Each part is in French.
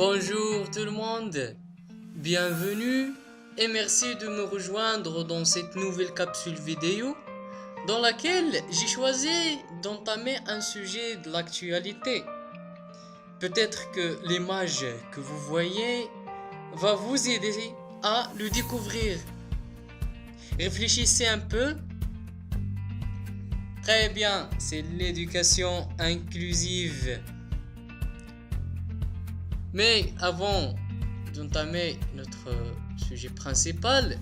Bonjour tout le monde, bienvenue et merci de me rejoindre dans cette nouvelle capsule vidéo dans laquelle j'ai choisi d'entamer un sujet de l'actualité. Peut-être que l'image que vous voyez va vous aider à le découvrir. Réfléchissez un peu. Très bien, c'est l'éducation inclusive. Mais avant d'entamer notre sujet principal,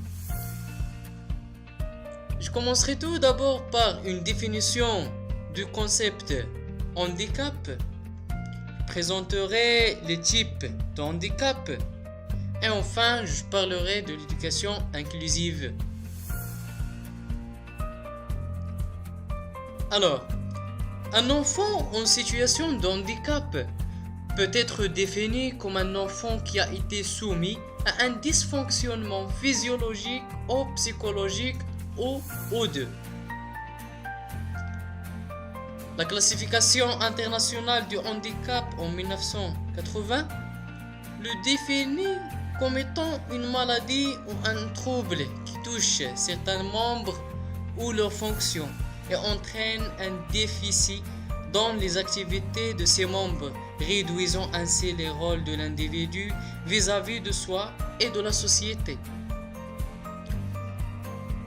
je commencerai tout d'abord par une définition du concept handicap. Je présenterai les types de handicap et enfin je parlerai de l'éducation inclusive. Alors, un enfant en situation de handicap peut être défini comme un enfant qui a été soumis à un dysfonctionnement physiologique ou psychologique ou aux deux. La classification internationale du handicap en 1980 le définit comme étant une maladie ou un trouble qui touche certains membres ou leurs fonctions et entraîne un déficit dans les activités de ses membres, réduisant ainsi les rôles de l'individu vis-à-vis de soi et de la société.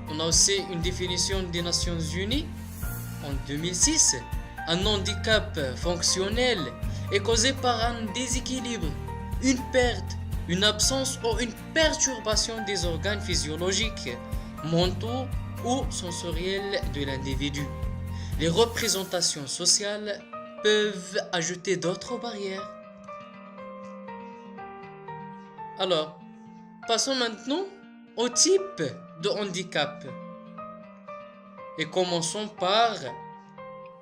On a aussi une définition des Nations Unies en 2006. Un handicap fonctionnel est causé par un déséquilibre, une perte, une absence ou une perturbation des organes physiologiques, mentaux ou sensoriels de l'individu. Les représentations sociales peuvent ajouter d'autres barrières. Alors, passons maintenant au type de handicap. Et commençons par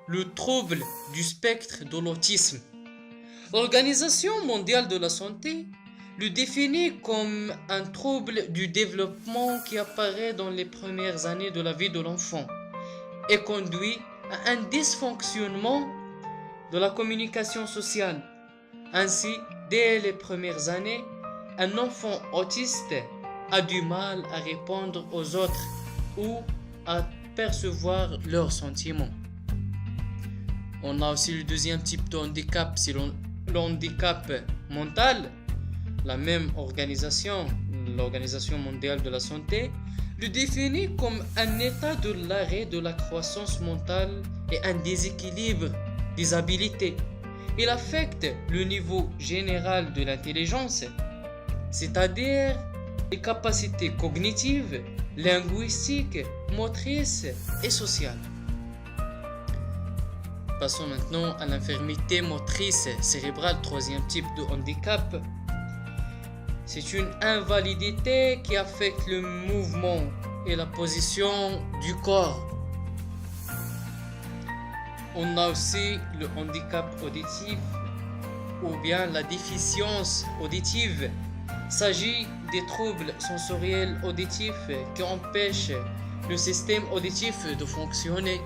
le trouble du spectre de l'autisme. L'Organisation mondiale de la santé le définit comme un trouble du développement qui apparaît dans les premières années de la vie de l'enfant et conduit à un dysfonctionnement de la communication sociale. Ainsi, dès les premières années, un enfant autiste a du mal à répondre aux autres ou à percevoir leurs sentiments. On a aussi le deuxième type de handicap, c'est le handicap mental. La même organisation, l'Organisation mondiale de la santé, le définit comme un état de l'arrêt de la croissance mentale et un déséquilibre des habiletés. Il affecte le niveau général de l'intelligence, c'est-à-dire les capacités cognitives, linguistiques, motrices et sociales. Passons maintenant à l'infirmité motrice cérébrale, troisième type de handicap. C'est une invalidité qui affecte le mouvement et la position du corps. On a aussi le handicap auditif ou bien la déficience auditive. Il s'agit des troubles sensoriels auditifs qui empêchent le système auditif de fonctionner.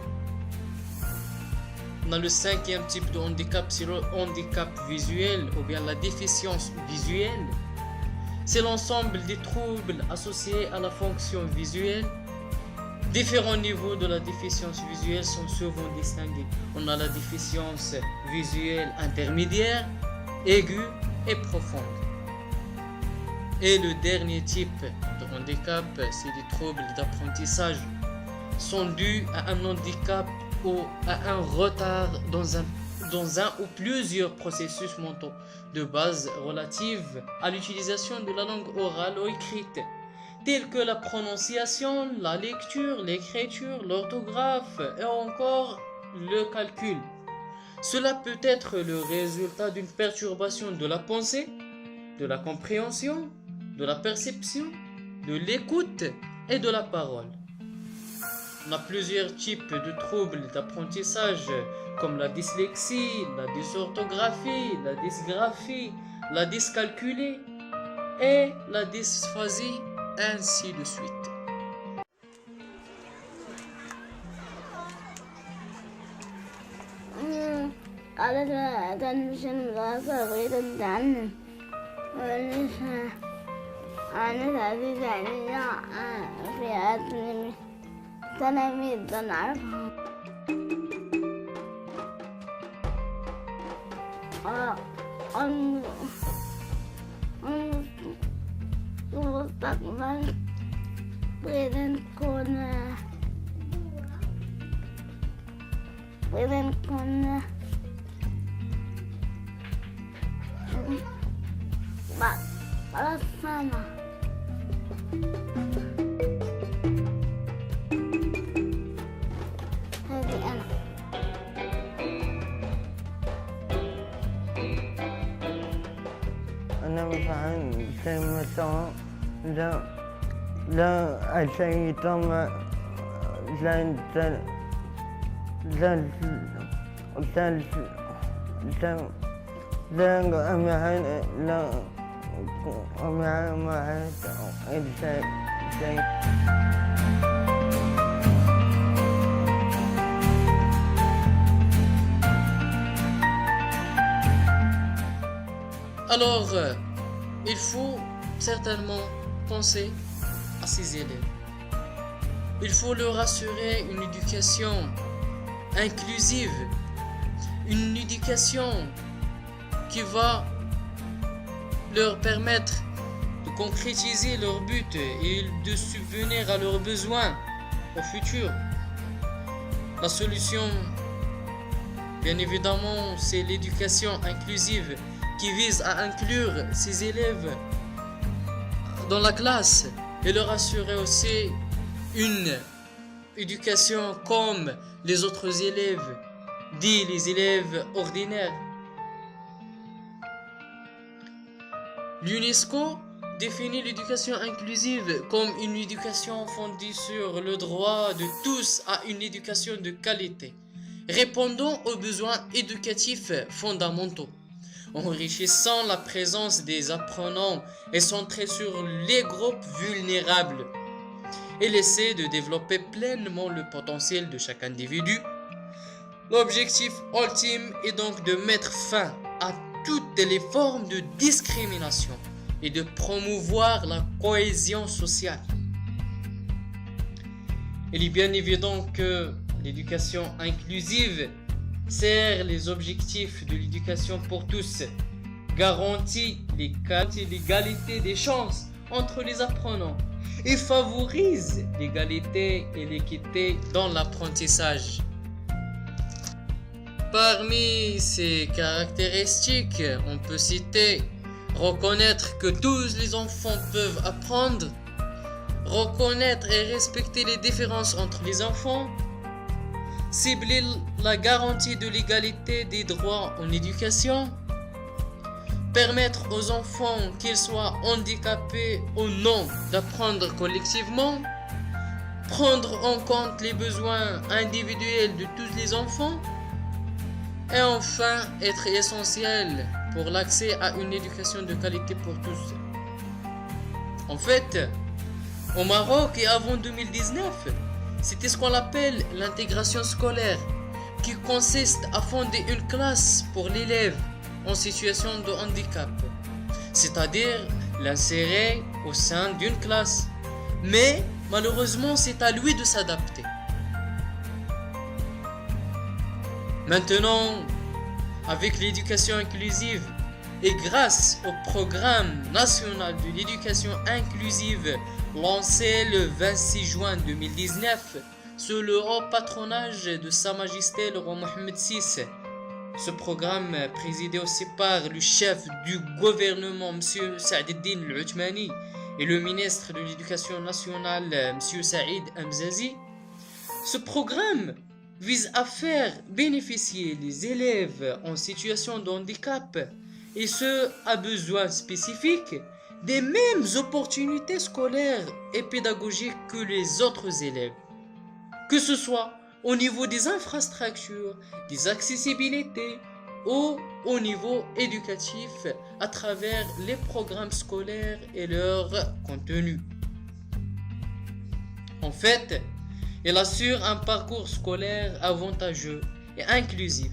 On a le cinquième type de handicap, c'est le handicap visuel ou bien la déficience visuelle. C'est l'ensemble des troubles associés à la fonction visuelle. Différents niveaux de la déficience visuelle sont souvent distingués. On a la déficience visuelle intermédiaire, aiguë et profonde. Et le dernier type de handicap, c'est les troubles d'apprentissage. Sont dus à un handicap ou à un retard dans un ou plusieurs processus mentaux de base relatifs à l'utilisation de la langue orale ou écrite, tels que la prononciation, la lecture, l'écriture, l'orthographe et encore le calcul. Cela peut être le résultat d'une perturbation de la pensée, de la compréhension, de la perception, de l'écoute et de la parole. On a plusieurs types de troubles d'apprentissage comme la dyslexie, la dysorthographie, la dysgraphie, la dyscalculie et la dysphasie, ainsi de suite. قالت لا تنمشي المدرسة بعيدا عني ولسه عدد علينا في تلاميذ نعرفهم المستقبل بغينا نكون رسامة. هذه أنا. أنا مثلا مثلا لا أشيء Alors, il faut certainement penser à ces élèves. Il faut leur assurer une éducation inclusive, une éducation qui va leur permettre de concrétiser leurs buts et de subvenir à leurs besoins au futur. La solution, bien évidemment, c'est l'éducation inclusive qui vise à inclure ces élèves dans la classe et leur assurer aussi une éducation comme les autres élèves, dits les élèves ordinaires. L'UNESCO définit l'éducation inclusive comme une éducation fondée sur le droit de tous à une éducation de qualité, répondant aux besoins éducatifs fondamentaux, enrichissant la présence des apprenants et centrée sur les groupes vulnérables, et laisser de développer pleinement le potentiel de chaque individu. L'objectif ultime est donc de mettre fin à toutes les formes de discrimination et de promouvoir la cohésion sociale. Il est bien évident que l'éducation inclusive sert les objectifs de l'éducation pour tous, garantit l'égalité des chances entre les apprenants et favorise l'égalité et l'équité dans l'apprentissage. Parmi ces caractéristiques, on peut citer reconnaître que tous les enfants peuvent apprendre, reconnaître et respecter les différences entre les enfants, cibler la garantie de l'égalité des droits en éducation, permettre aux enfants qu'ils soient handicapés ou non d'apprendre collectivement, prendre en compte les besoins individuels de tous les enfants, et enfin être essentiel pour l'accès à une éducation de qualité pour tous. En fait, au Maroc et avant 2019, c'était ce qu'on appelle l'intégration scolaire, qui consiste à fonder une classe pour l'élève en situation de handicap, c'est-à-dire l'insérer au sein d'une classe. Mais malheureusement, c'est à lui de s'adapter. Maintenant, avec l'éducation inclusive et grâce au programme national de l'éducation inclusive lancé le 26 juin 2019 sous le haut patronage de Sa Majesté le roi Mohammed VI, ce programme présidé aussi par le chef du gouvernement M. Saad Eddine Al-Othmani et le ministre de l'Éducation nationale M. Saïd Hamzazi, ce programme vise à faire bénéficier les élèves en situation de handicap et ceux à besoins spécifiques des mêmes opportunités scolaires et pédagogiques que les autres élèves, que ce soit au niveau des infrastructures, des accessibilités ou au niveau éducatif à travers les programmes scolaires et leur contenu. En fait, il assure un parcours scolaire avantageux et inclusif,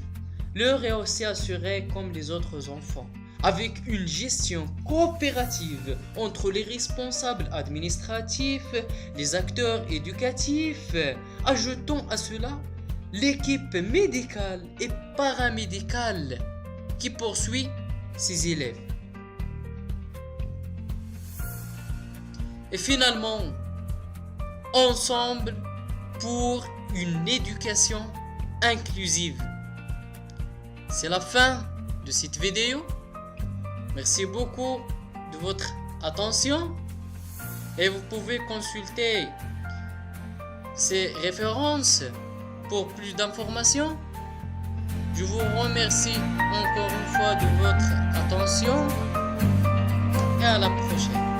leur est aussi assuré comme les autres enfants, avec une gestion coopérative entre les responsables administratifs, les acteurs éducatifs. Ajoutons à cela l'équipe médicale et paramédicale qui poursuit ses élèves. Et finalement, ensemble pour une éducation inclusive. C'est la fin de cette vidéo. Merci beaucoup de votre attention et vous pouvez consulter ces références pour plus d'informations. Je vous remercie encore une fois de votre attention et à la prochaine.